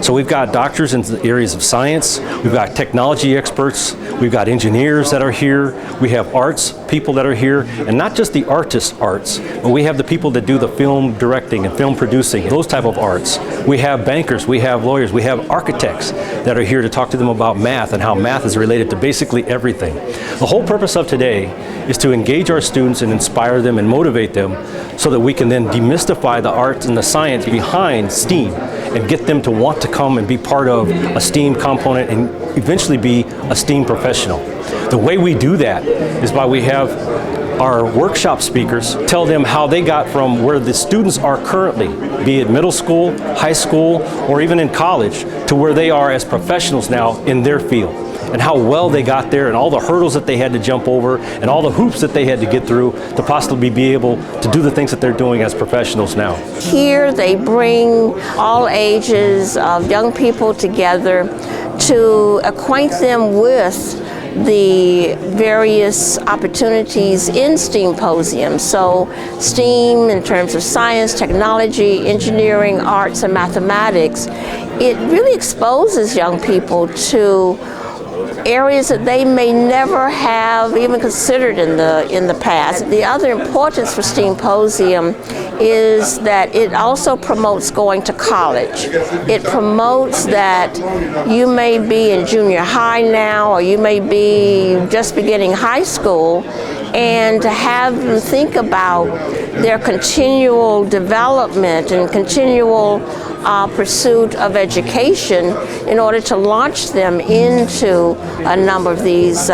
So we've got doctors in the areas of science, we've got technology experts, we've got engineers that are here, we have arts people that are here, and not just the artist arts, but we have the people that do the film directing and film producing, those type of arts. We have bankers, we have lawyers, we have architects that are here to talk to them about math and how math is related to basically everything. The whole purpose of today is to engage our students and inspire them and motivate them so that we can then demystify the arts and the science behind STEAM and get them to want to come and be part of a STEAM component and eventually be a STEAM professional. The way we do that is by we have our workshop speakers tell them how they got from where the students are currently, be it middle school, high school, or even in college, to where they are as professionals now in their field, and how well they got there and all the hurdles that they had to jump over and all the hoops that they had to get through to possibly be able to do the things that they're doing as professionals now. Here they bring all ages of young people together to acquaint them with the various opportunities in STEAMposium. So STEAM in terms of science, technology, engineering, arts, and mathematics, it really exposes young people to areas that they may never have even considered in the past. The other importance for STEAMposium is that it also promotes going to college. It promotes that you may be in junior high now, or you may be just beginning high school, and to have them think about their continual development and continual pursuit of education in order to launch them into a number of these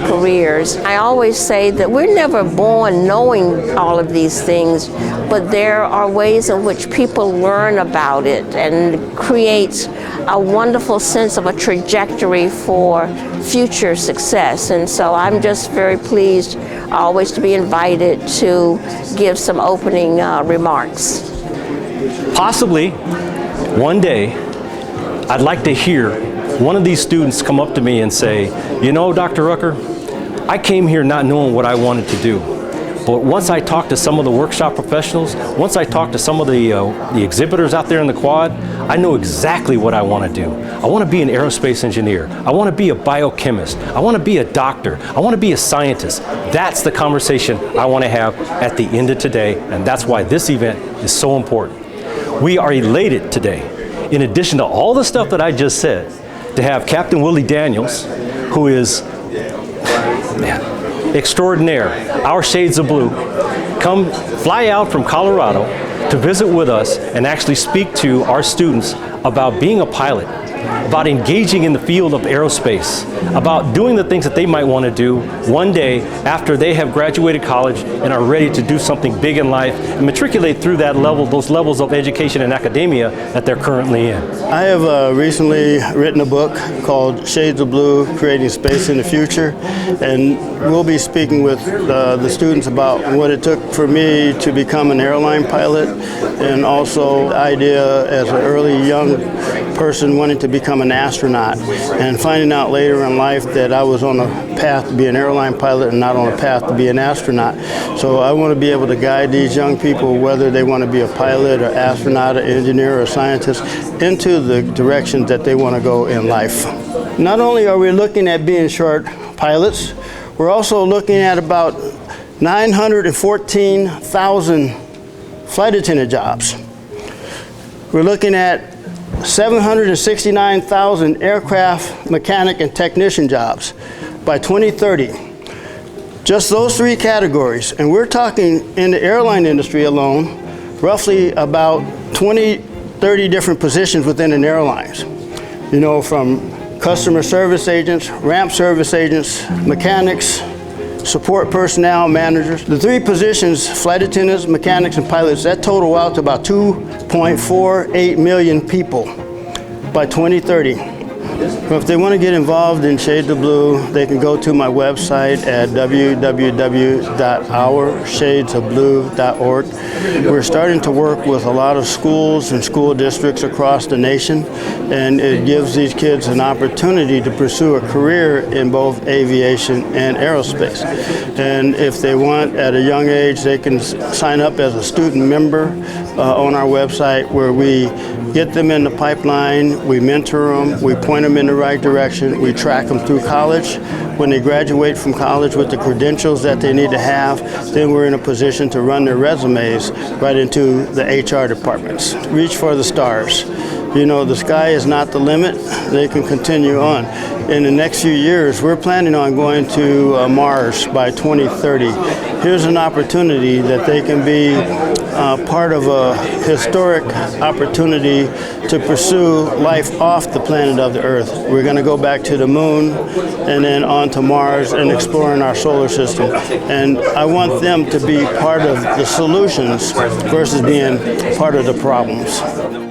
careers. I always say that we're never born knowing all of these things, but there are ways in which people learn about it and create a wonderful sense of a trajectory for future success. And so I'm just very pleased always to be invited to give some opening remarks. Possibly one day I'd like to hear one of these students come up to me and say, you know, Dr. Rucker, I came here not knowing what I wanted to do. But once I talked to some of the workshop professionals, once I talked to some of the exhibitors out there in the quad, I know exactly what I want to do. I want to be an aerospace engineer. I want to be a biochemist. I want to be a doctor. I want to be a scientist. That's the conversation I want to have at the end of today, and that's why this event is so important. We are elated today, in addition to all the stuff that I just said, to have Captain Willie Daniels, who is extraordinaire, our shades of blue, fly out from Colorado to visit with us and actually speak to our students about being a pilot, about engaging in the field of aerospace, about doing the things that they might want to do one day after they have graduated college and are ready to do something big in life and matriculate through those levels of education and academia that they're currently in. I have recently written a book called Shades of Blue, Creating Space in the Future, and we'll be speaking with the students about what it took for me to become an airline pilot, and also the idea as an early young person wanting to become an astronaut, and finding out later in life that I was on a path to be an airline pilot and not on a path to be an astronaut. So I want to be able to guide these young people, whether they want to be a pilot or astronaut or engineer or scientist, into the directions that they want to go in life. Not only are we looking at being short pilots, we're also looking at about 914,000 flight attendant jobs. We're looking at 769,000 aircraft mechanic and technician jobs by 2030. Just those three categories, and we're talking in the airline industry alone, roughly about 30 different positions within an airlines. You know, from customer service agents, ramp service agents, mechanics, support personnel, managers. The three positions, flight attendants, mechanics, and pilots, that total out to about 2.48 million people by 2030. Well, if they want to get involved in Shades of Blue, they can go to my website at www.ourshadesofblue.org. We're starting to work with a lot of schools and school districts across the nation, and it gives these kids an opportunity to pursue a career in both aviation and aerospace. And if they want, at a young age, they can sign up as a student member on our website, where we get them in the pipeline, we mentor them, we point them in the right direction, we track them through college. When they graduate from college with the credentials that they need to have, then we're in a position to run their resumes right into the HR departments. Reach for the stars. You know, the sky is not the limit. They can continue on. In the next few years, we're planning on going to Mars by 2030. Here's an opportunity that they can be part of a historic opportunity to pursue life off the planet of the Earth. We're going to go back to the moon and then on to Mars and exploring our solar system. And I want them to be part of the solutions versus being part of the problems.